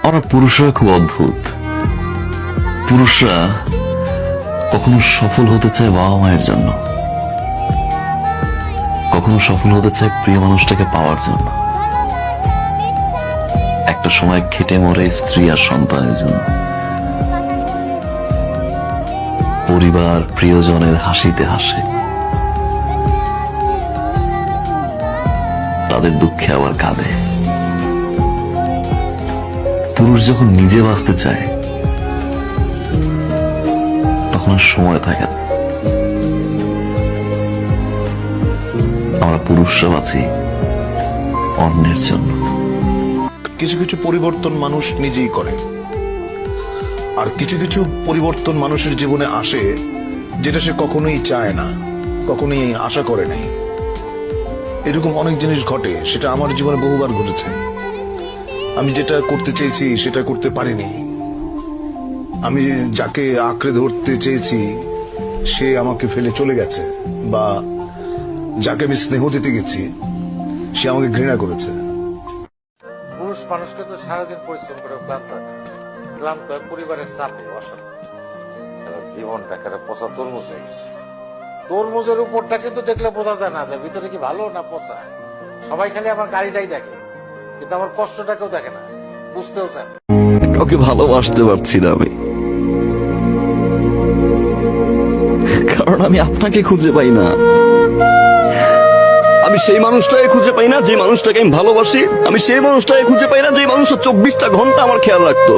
আমরা পুরুষরা খুব অদ্ভুত। পুরুষরা কখনো সফল হতে চায় বাবা মায়ের জন্য, কখনো সফল হতে চায় প্রিয় মানুষটাকে পাওয়ার জন্য, একটা সময় খেটে মরে স্ত্রী আর সন্তানের জন্য, পরিবার প্রিয়জনের হাসিতে হাসে, তাদের দুঃখে আবার কাঁদে। পুরুষ যখন নিজে বাঁচতে চায় তখন আর সময় থাকে না। আমরা পুরুষরা বাঁচি অন্যের জন্য। কিছু কিছু পরিবর্তন মানুষ নিজেই করে, আর কিছু কিছু পরিবর্তন মানুষের জীবনে আসে যেটা সে কখনোই চায় না, কখনোই আশা করে নাই। এরকম অনেক জিনিস ঘটে, সেটা আমার জীবনে বহুবার ঘটেছে। আমি যেটা করতে চেয়েছি সেটা করতে পারিনি। আমি যাকে আঁকড়ে ধরতে চেয়েছি সে আমাকে ফেলে চলে গেছে, বা যাকে আমি স্নেহ দিতে গেছি সে আমাকে ঘৃণা করেছে। পুরুষ মানুষকে তো সারাদিন পরিশ্রম করে ক্লান্ত হয় পরিবারের চাপে, অশান্তি। জীবনটা একটা পচা তরমুজ হয়ে গেছে। তরমুজের উপরটা কিন্তু দেখলে বোঝা যায় না যে ভিতরে কি ভালো না পচা। সবাই খালি আমার গাড়িটাই দেখে, কিন্তু আমার কষ্টটা কেউ দেখে না, বুঝতেও চায় না। কাউকে ভালোবাসতে পারছি না আমি, কারণ আমি আপনাকে খুঁজে পাই না। আমি সেই মানুষটাকে খুঁজে পাই না যে মানুষটাকে আমি ভালোবাসি। আমি সেই মানুষটাকে খুঁজে পাই না যে মানুষটা 24টা ঘন্টা আমার খেয়াল রাখতো।